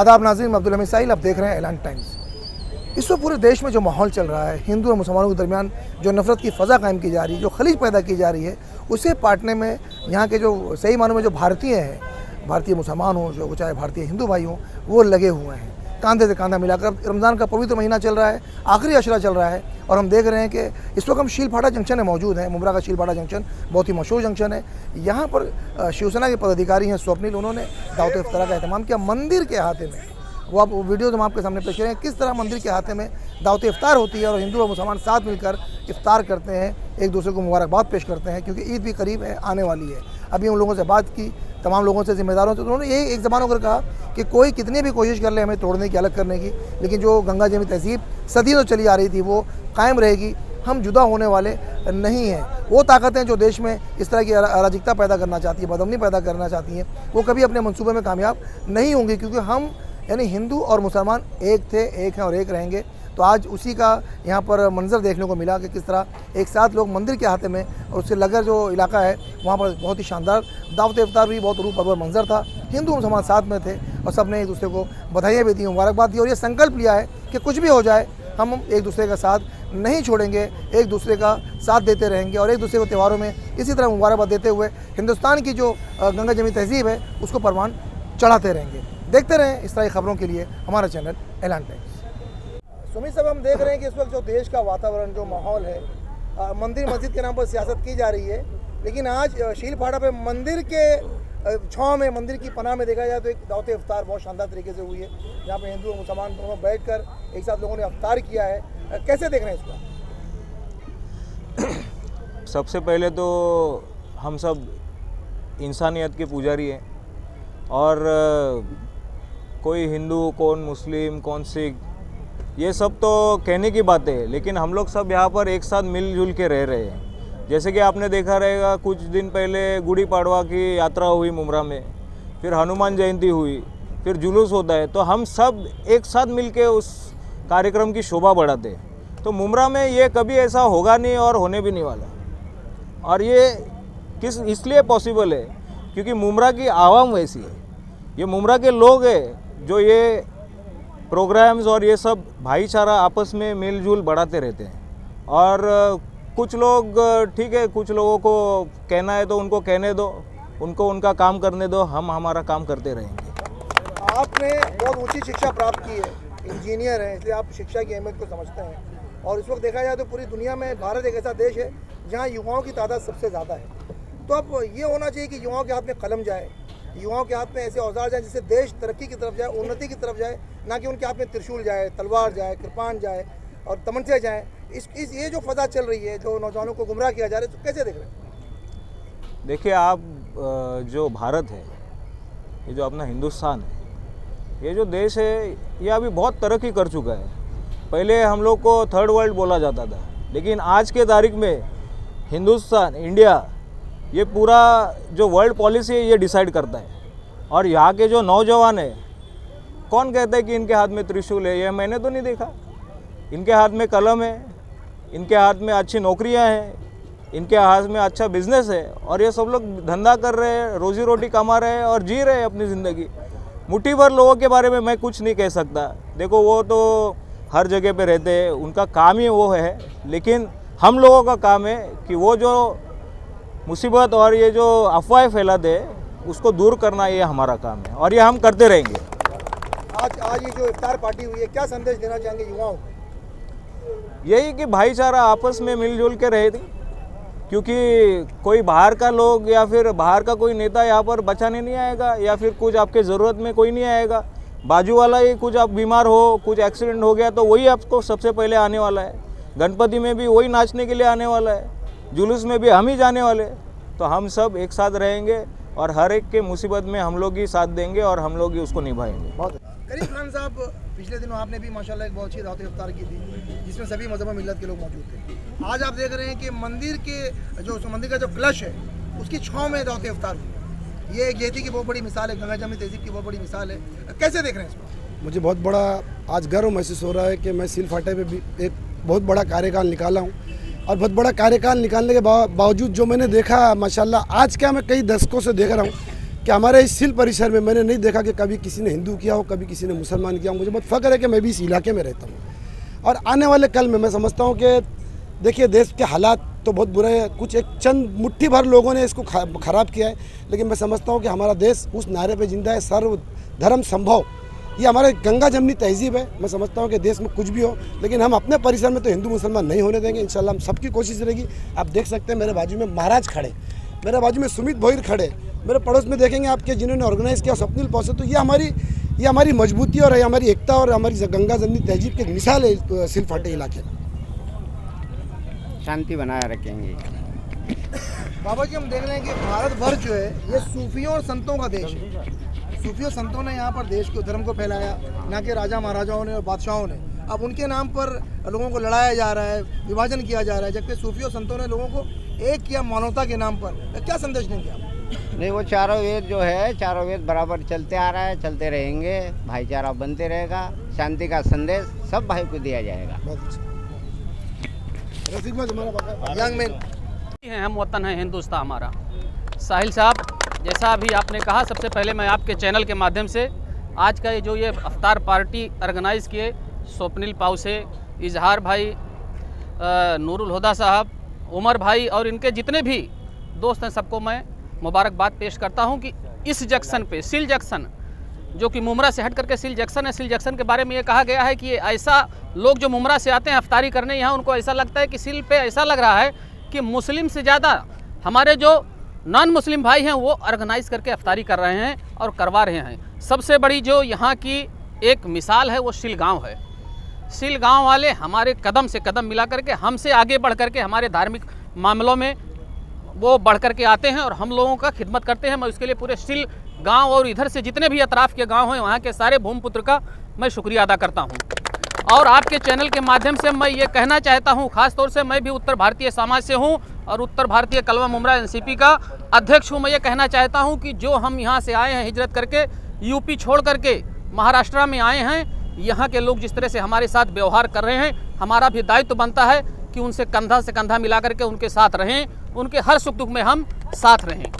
आदाब नाज़रीन, मैं अब्दुल हमीद साहिल, आप देख रहे हैं ऐलान टाइम्स। इस वक्त पूरे देश में जो माहौल चल रहा है, हिंदू और मुसलमानों के दरमियान जो नफ़रत की फ़ज़ा कायम की जा रही है, जो खलीज पैदा की जा रही है, उसे पाटने में यहाँ के जो सही मानों में जो भारतीय हैं, भारतीय मुसलमान हों, जो चाहे भारतीय हिंदू भाई हों, वो लगे हुए हैं कांधे से कांधा मिलाकर। अब रमज़ान का पवित्र महीना चल रहा है, आखिरी अशरा चल रहा है और हम देख रहे हैं कि इस वक्त हम शीलफाटा जंक्शन में मौजूद हैं। मुमरा का शीलफाटा जंक्शन बहुत ही मशहूर जंक्शन है। यहाँ पर शिवसेना के पदाधिकारी हैं स्वप्निल, उन्होंने दावत इफ्तार का अहतमाम किया मंदिर के अहाते में। वो आप वीडियो हम आपके सामने पेश करें किस तरह मंदिर के अहाते में दावत इफ्तार होती है और हिंदू और मुसलमान साथ मिलकर इफ्तार करते हैं, एक दूसरे को मुबारकबाद पेश करते हैं, क्योंकि ईद भी करीब है, आने वाली है। अभी उन लोगों से बात की, तमाम लोगों से, जिम्मेदारों से, तो उन्होंने यही एक ज़बान होकर कहा कि कोई कितनी भी कोशिश कर ले हमें तोड़ने की, अलग करने की, लेकिन जो गंगा जमुनी तहजीब सदियों से चली आ रही थी वो कायम रहेगी। हम जुदा होने वाले नहीं हैं। वो ताकतें जो देश में इस तरह की अराजकता पैदा करना चाहती है, बदअमनी पैदा करना चाहती हैं, वो कभी अपने मंसूबे में कामयाब नहीं होंगी, क्योंकि हम यानी हिंदू और मुसलमान एक थे, एक हैं और एक रहेंगे। तो आज उसी का यहाँ पर मंजर देखने को मिला कि किस तरह एक साथ लोग मंदिर के अहाते में, और उससे लगकर जो इलाका है वहाँ पर बहुत ही शानदार दावत इफ्तार भी, बहुत रूप परवर मंजर था। हिंदू और मुसलमान साथ में थे और सब ने एक दूसरे को बधाइयाँ भी दी, मुबारकबाद दी और ये संकल्प लिया है कि कुछ भी हो जाए हम एक दूसरे का साथ नहीं छोड़ेंगे, एक दूसरे का साथ देते रहेंगे और एक दूसरे को त्योहारों में इसी तरह मुबारकबाद देते हुए हिंदुस्तान की जो गंगा जमुनी तहजीब है उसको परवान चढ़ाते रहेंगे। देखते रहें इस तरह की खबरों के लिए हमारा चैनल ऐलान टाइम्स। सुमित साहब, हम देख रहे हैं कि इस वक्त जो देश का वातावरण, जो माहौल है, मंदिर मस्जिद के नाम पर सियासत की जा रही है, लेकिन आज शीलफाटा पे मंदिर के छाँव में, मंदिर की पनाह में देखा जाए तो एक दावत इफ्तार बहुत शानदार तरीके से हुई है, जहाँ पे हिंदू और मुसलमान दोनों बैठकर एक साथ लोगों ने इफ्तार किया है। कैसे देख रहे हैं इसको? सबसे पहले तो हम सब इंसानियत के पुजारी हैं और कोई हिंदू, कौन मुस्लिम, कौन सिख, ये सब तो कहने की बातें है, लेकिन हम लोग सब यहाँ पर एक साथ मिलजुल के रह रहे हैं। जैसे कि आपने देखा रहेगा, कुछ दिन पहले गुड़ी पाड़वा की यात्रा हुई मुमरा में, फिर हनुमान जयंती हुई, फिर जुलूस होता है, तो हम सब एक साथ मिलके उस कार्यक्रम की शोभा बढ़ाते हैं। तो मुमरा में ये कभी ऐसा होगा नहीं और होने भी नहीं वाला। और ये इसलिए पॉसिबल है क्योंकि मुमरा की आवाम वैसी है, ये मुमरा के लोग हैं जो ये प्रोग्राम्स और ये सब भाईचारा आपस में मिलजुल बढ़ाते रहते हैं। और कुछ लोग ठीक है, कुछ लोगों को कहना है तो उनको कहने दो, उनको उनका काम करने दो, हम हमारा काम करते रहेंगे। आपने बहुत ऊंची शिक्षा प्राप्त की है, इंजीनियर हैं, इसलिए आप शिक्षा की अहमियत को समझते हैं। और इस वक्त देखा जाए तो पूरी दुनिया में भारत एक ऐसा देश है जहाँ युवाओं की तादाद सबसे ज़्यादा है। तो अब ये होना चाहिए कि युवाओं के हाथ में कलम जाए, युवाओं के हाथ में ऐसे औजार जाए जिससे देश तरक्की की तरफ जाए, उन्नति की तरफ जाए, ना कि उनके हाथ में त्रिशूल जाए, तलवार जाए, कृपान जाए और तमंचे जाए। ये जो फजा चल रही है, जो नौजवानों को गुमराह किया जा रहा है, तो कैसे देख रहे हैं? देखिए, आप जो भारत है, ये जो अपना हिंदुस्तान है, ये जो देश है, ये अभी बहुत तरक्की कर चुका है। पहले हम लोग को थर्ड वर्ल्ड बोला जाता था, लेकिन आज के तारीख में हिंदुस्तान, इंडिया, ये पूरा जो वर्ल्ड पॉलिसी है ये डिसाइड करता है। और यहाँ के जो नौजवान है, कौन कहता है कि इनके हाथ में त्रिशूल है? ये मैंने तो नहीं देखा। इनके हाथ में कलम है, इनके हाथ में अच्छी नौकरियाँ हैं, इनके हाथ में अच्छा बिजनेस है और ये सब लोग धंधा कर रहे हैं, रोजी रोटी कमा रहे हैं और जी रहे हैं अपनी ज़िंदगी। मुट्ठी भर लोगों के बारे में मैं कुछ नहीं कह सकता। देखो, वो तो हर जगह पे रहते हैं, उनका काम ही वो है, लेकिन हम लोगों का काम है कि वो जो मुसीबत और ये जो अफवाहें फैलाते हैं उसको दूर करना, ये हमारा काम है और ये हम करते रहेंगे। आज ये जो इफ्तार पार्टी हुई है, क्या संदेश देना चाहेंगे युवाओं को? यही कि भाईचारा आपस में मिलजुल के रहे थे, क्योंकि कोई बाहर का लोग या फिर बाहर का कोई नेता यहाँ पर बचाने नहीं आएगा, या फिर कुछ आपके ज़रूरत में कोई नहीं आएगा। बाजू वाला ही कुछ आप बीमार हो, कुछ एक्सीडेंट हो गया तो वही आपको सबसे पहले आने वाला है। गणपति में भी वही नाचने के लिए आने वाला है, जुलूस में भी हम ही जाने वाले। तो हम सब एक साथ रहेंगे और हर एक के मुसीबत में हम लोग ही साथ देंगे और हम लोग ही उसको निभाएंगे। बहुत करीम खान साहब, पिछले दिनों आपने भी माशाल्लाह एक बहुत अच्छी दावत इफ्तार की थी जिसमें सभी मजहब मिल्लत के लोग मौजूद थे। आज आप देख रहे हैं कि मंदिर का जो कलश है उसकी छाँव में दावत इफ्तार हुई। ये एक यहदी की बहुत बड़ी मिसाल है, गंगा जमुनी तहजीब की बहुत बड़ी मिसाल है। कैसे देख रहे हैं इसको? मुझे बहुत बड़ा आज गर्व महसूस हो रहा है कि मैं शीलफाटे पे भी एक बहुत बड़ा कार्यकाल निकाला हूँ और बहुत बड़ा कार्यकाल निकालने के बावजूद जो मैंने देखा, माशाल्लाह, आज क्या मैं कई दशकों से देख रहा हूँ कि हमारे इस सिल परिसर में मैंने नहीं देखा कि कभी किसी ने हिंदू किया हो, कभी किसी ने मुसलमान किया हो। मुझे बहुत फ़ख्र है कि मैं भी इस इलाके में रहता हूँ। और आने वाले कल में मैं समझता हूँ कि देखिए देश के हालात तो बहुत बुरे हैं, कुछ एक चंद मुट्ठी भर लोगों ने इसको ख़राब किया है, लेकिन मैं समझता हूँ कि हमारा देश उस नारे पे जिंदा है, सर्व धर्म संभव। ये हमारे गंगा जमनी तहजीब है। मैं समझता हूँ कि देश में कुछ भी हो, लेकिन हम अपने परिसर में तो हिंदू मुसलमान नहीं होने देंगे। इंशाल्लाह हम सबकी कोशिश रहेगी। आप देख सकते हैं मेरे बाजू में महाराज खड़े, मेरे बाजू में सुमित भोईर खड़े, मेरे पड़ोस में देखेंगे आपके जिन्होंने ऑर्गेनाइज़ किया स्वप्निल पौसे। तो ये हमारी मजबूती और हमारी एकता और हमारी गंगा जमनी तहजीब की एक मिसाल है सिल फाटे इलाके में। शांति बनाए रखेंगे। बाबा जी हम देख रहे हैं कि भारत भर जो है ये सूफियों और संतों का देश है। सूफियों संतों ने यहाँ पर देश के धर्म को फैलाया, ना कि राजा महाराजाओं ने और बादशाहों ने। अब उनके नाम पर लोगों को लड़ाया जा रहा है, विभाजन किया जा रहा है, जबकि सूफियों संतों ने लोगों को एक किया मानवता के नाम पर। क्या संदेश देंगे आप? नहीं, वो चारों वेद जो है, चारों वेद बराबर चलते आ रहा है, चलते रहेंगे, भाईचारा बनते रहेगा, शांति का संदेश सब भाई को दिया जाएगा। यंग मैन हम वतन है हिंदुस्तान हमारा। साहिल साहब, जैसा अभी आपने कहा, सबसे पहले मैं आपके चैनल के माध्यम से आज का ये अफ्तार पार्टी ऑर्गेनाइज़ किए स्वप्निल पाउसे, इजहार भाई, नूरुल हुदा साहब, उमर भाई और इनके जितने भी दोस्त हैं, सबको मैं मुबारकबाद पेश करता हूं कि इस जंक्शन पे, सिल जंक्शन जो कि मुमरा से हट करके सिल जंक्शन है, सिल जंक्शन के बारे में ये कहा गया है कि ये ऐसा लोग जो मुमरा से आते हैं अफ्तारी करने यहाँ, उनको ऐसा लगता है कि सिल पे ऐसा लग रहा है कि मुस्लिम से ज़्यादा हमारे जो नॉन मुस्लिम भाई हैं वो ऑर्गेनाइज़ करके अफ्तारी कर रहे हैं और करवा रहे हैं। सबसे बड़ी जो यहाँ की एक मिसाल है वो सिल गाँव है। सिल गाँव वाले हमारे कदम से कदम मिला करके हमसे आगे बढ़ करके हमारे धार्मिक मामलों में वो बढ़ करके आते हैं और हम लोगों का खिदमत करते हैं। मैं उसके लिए पूरे सिल गांव और इधर से जितने भी अतराफ़ के गांव हैं वहाँ के सारे भूमिपुत्र का मैं शुक्रिया अदा करता हूँ। और आपके चैनल के माध्यम से मैं ये कहना चाहता हूँ, ख़ास तौर से मैं भी उत्तर भारतीय समाज से हूँ और उत्तर भारतीय कलवा मुमरा एनसीपी का अध्यक्ष हूँ। मैं ये कहना चाहता हूँ कि जो हम यहाँ से आए हैं हिजरत करके, यूपी छोड़ करके महाराष्ट्र में आए हैं, यहाँ के लोग जिस तरह से हमारे साथ व्यवहार कर रहे हैं, हमारा भी दायित्व बनता है कि उनसे कंधा से कंधा मिला करके उनके साथ रहें, उनके हर सुख दुख में हम साथ रहें।